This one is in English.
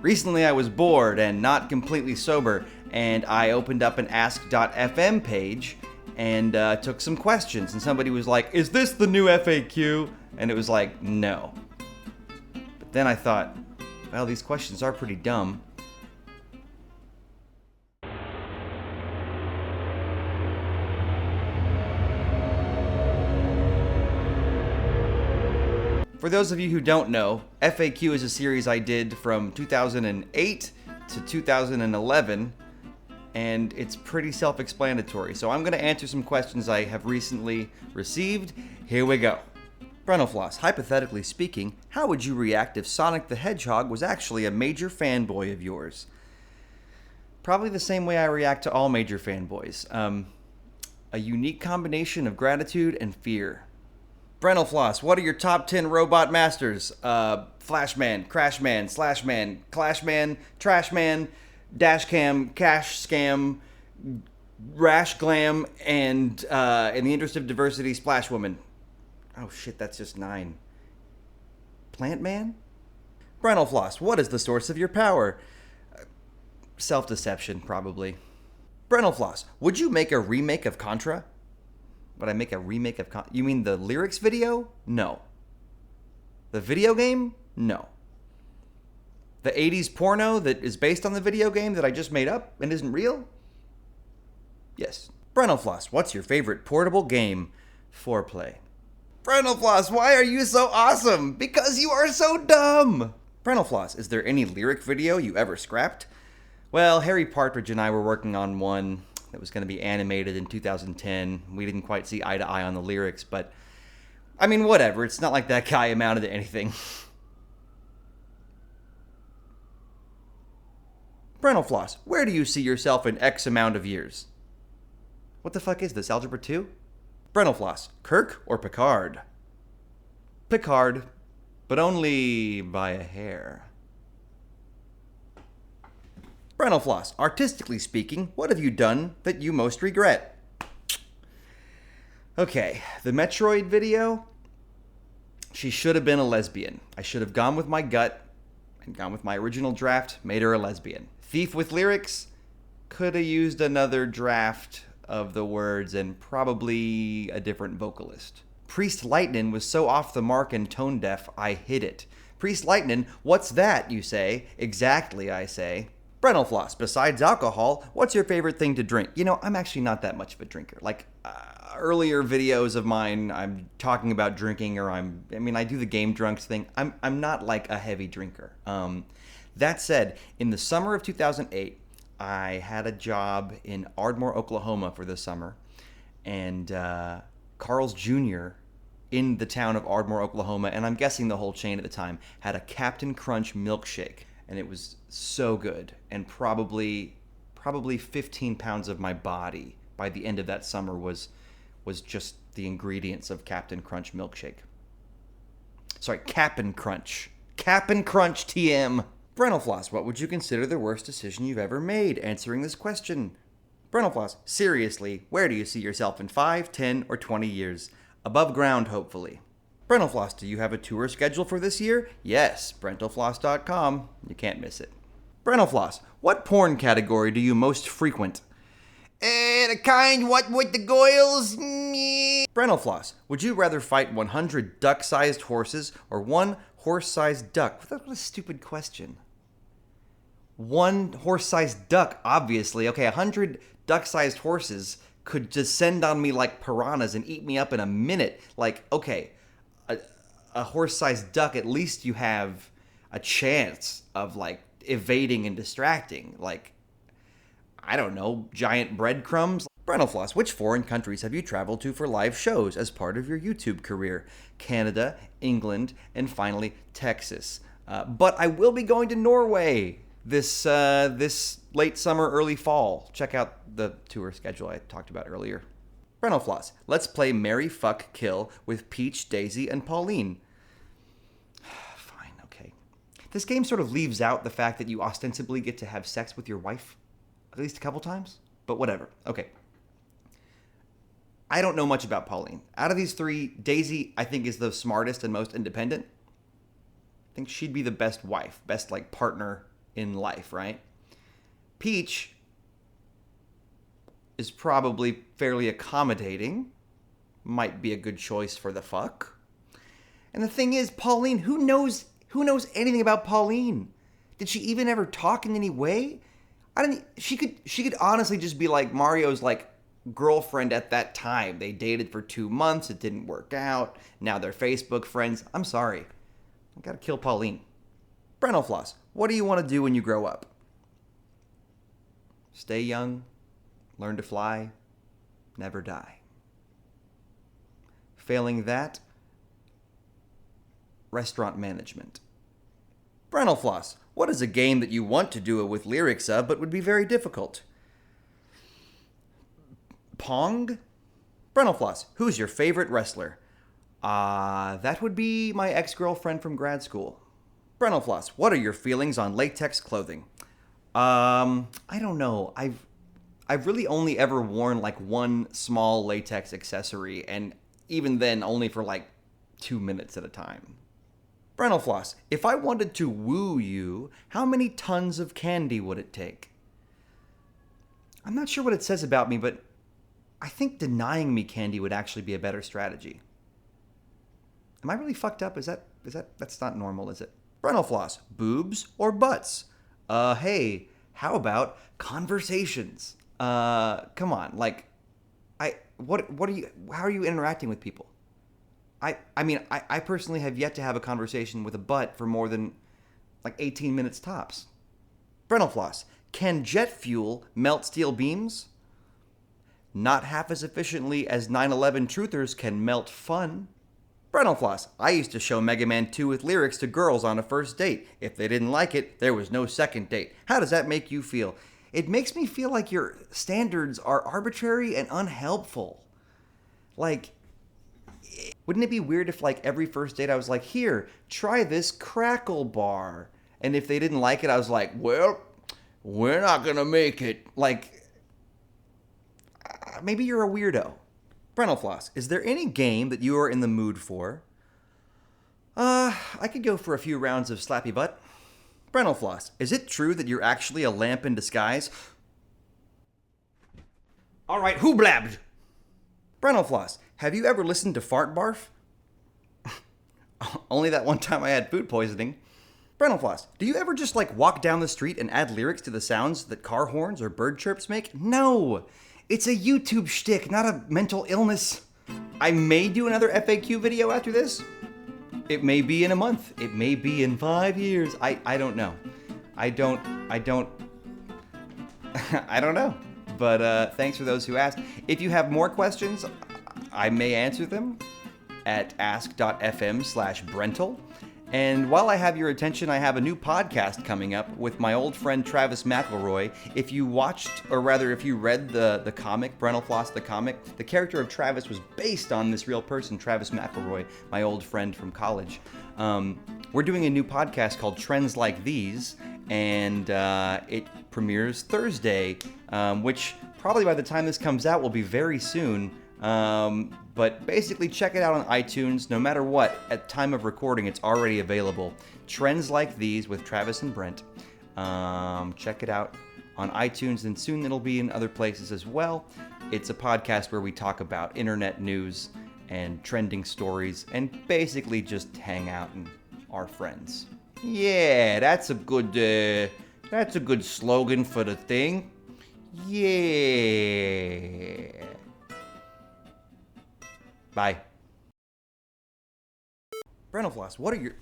Recently I was bored and not completely sober, and I opened up an ask.fm page and took some questions, and somebody was like, "Is this the new FAQ?" And it was like, no. But then I thought, well, these questions are pretty dumb. For those of you who don't know, FAQ is a series I did from 2008 to 2011, and it's pretty self-explanatory. So I'm going to answer some questions I have recently received. Here we go. brentalfloss, hypothetically speaking, how would you react if Sonic the Hedgehog was actually a major fanboy of yours? Probably the same way I react to all major fanboys. A unique combination of gratitude and fear. brentalfloss, what are your top 10 robot masters? Flashman, Crashman, Slashman, Clashman, Trashman, Dashcam, Cash Scam, Rash Glam, and in the interest of diversity, Splash Woman. Oh shit, that's just 9. Plant Man? brentalfloss, what is the source of your power? Self-deception, probably. brentalfloss, would you make a remake of Contra? Would I make a remake of You mean the lyrics video? No. The video game? No. The 80s porno that is based on the video game that I just made up and isn't real? Yes. brentalfloss, what's your favorite portable game? Foreplay. brentalfloss, why are you so awesome? Because you are so dumb! brentalfloss, is there any lyric video you ever scrapped? Well, Harry Partridge and I were working on one that was going to be animated in 2010. We didn't quite see eye to eye on the lyrics, but I mean, whatever. It's not like that guy amounted to anything. brentalfloss, where do you see yourself in X amount of years? What the fuck is this, Algebra 2? brentalfloss, Kirk or Picard? Picard, but only by a hair. brentalfloss, artistically speaking, what have you done that you most regret? Okay, the Metroid video, she should have been a lesbian. I should have gone with my gut and gone with my original draft, made her a lesbian. Thief with lyrics, could have used another draft of the words and probably a different vocalist. Priest Lightning was so off the mark and tone deaf, I hid it. Priest Lightning, what's that, you say? Exactly, I say. brentalfloss, besides alcohol, what's your favorite thing to drink? You know, I'm actually not that much of a drinker. Like, earlier videos of mine, I'm talking about drinking, or I do the game drunks thing. I'm not like a heavy drinker. That said, in the summer of 2008, I had a job in Ardmore, Oklahoma for the summer, and Carl's Jr. in the town of Ardmore, Oklahoma, and I'm guessing the whole chain at the time, had a Captain Crunch milkshake. And it was so good, and probably 15 pounds of my body by the end of that summer was just the ingredients of Captain Crunch milkshake. Sorry, Cap'n Crunch. Cap'n Crunch TM. brentalfloss, what would you consider the worst decision you've ever made answering this question? brentalfloss, seriously, where do you see yourself in 5, 10, or 20 years? Above ground, hopefully. brentalfloss, do you have a tour schedule for this year? Yes, brentalfloss.com. You can't miss it. brentalfloss, what porn category do you most frequent? The kind what with the goils? brentalfloss, would you rather fight 100 duck-sized horses or one horse-sized duck? What a stupid question. One horse-sized duck, obviously. Okay, 100 duck-sized horses could descend on me like piranhas and eat me up in a minute. Like, okay, a horse-sized duck, at least you have a chance of, like, evading and distracting. Like, I don't know, giant breadcrumbs? brentalfloss, which foreign countries have you traveled to for live shows as part of your YouTube career? Canada, England, and finally, Texas. But I will be going to Norway this late summer, early fall. Check out the tour schedule I talked about earlier. brentalfloss, let's play Marry, Fuck, Kill with Peach, Daisy, and Pauline. Fine, okay. This game sort of leaves out the fact that you ostensibly get to have sex with your wife at least a couple times, but whatever. Okay. I don't know much about Pauline. Out of these three, Daisy, I think, is the smartest and most independent. I think she'd be the best wife, best, like, partner in life, right? Peach is probably fairly accommodating. Might be a good choice for the fuck. And the thing is, Pauline, who knows anything about Pauline? Did she even ever talk in any way? I don't. She could honestly just be like Mario's like girlfriend at that time. They dated for 2 months. It didn't work out. Now they're Facebook friends. I'm sorry. I gotta kill Pauline. Brentalfloss, what do you want to do when you grow up? Stay young, learn to fly, never die. Failing that, restaurant management. Brentalfloss, what is a game that you want to do it with lyrics of but would be very difficult? Pong? Brentalfloss, who's your favorite wrestler? That would be my ex-girlfriend from grad school. Brentalfloss, what are your feelings on latex clothing? I don't know. I've really only ever worn like one small latex accessory, and even then only for like 2 minutes at a time. Brentalfloss, if I wanted to woo you, how many tons of candy would it take? I'm not sure what it says about me, but I think denying me candy would actually be a better strategy. Am I really fucked up? That's not normal, is it? Brentalfloss, boobs or butts? Hey, how about conversations? Come on, like, how are you interacting with people? I mean, I personally have yet to have a conversation with a butt for more than like 18 minutes tops. Brentalfloss, can jet fuel melt steel beams? Not half as efficiently as 9/11 truthers can melt fun. Brentalfloss, I used to show Mega Man 2 with lyrics to girls on a first date. If they didn't like it, there was no second date. How does that make you feel? It makes me feel like your standards are arbitrary and unhelpful. Like, wouldn't it be weird if like every first date I was like, here, try this crackle bar. And if they didn't like it, I was like, well, we're not gonna make it. Like, maybe you're a weirdo. Brentalfloss, is there any game that you are in the mood for? I could go for a few rounds of slappy butt. Brentalfloss, is it true that you're actually a lamp in disguise? Alright, who blabbed? Brentalfloss, have you ever listened to Fart Barf? Only that one time I had food poisoning. Brentalfloss, do you ever just like walk down the street and add lyrics to the sounds that car horns or bird chirps make? No! It's a YouTube shtick, not a mental illness. I may do another FAQ video after this. It may be in a month. It may be in 5 years. I don't know. I don't know. But thanks for those who asked. If you have more questions, I may answer them at ask.fm/Brental. And while I have your attention, I have a new podcast coming up with my old friend Travis McElroy. If you watched, or rather if you read the comic, Brentalfloss the comic, the character of Travis was based on this real person, Travis McElroy, my old friend from college. We're doing a new podcast called Trends Like These, and it premieres Thursday, which probably by the time this comes out will be very soon. But basically check it out on iTunes. No matter what, at time of recording, it's already available. Trends Like These with Travis and Brent. Check it out on iTunes, and soon it'll be in other places as well. It's a podcast where we talk about internet news and trending stories and basically just hang out and are friends. Yeah, that's a good slogan for the thing. Yeah. Bye. Brentalfloss, what are your...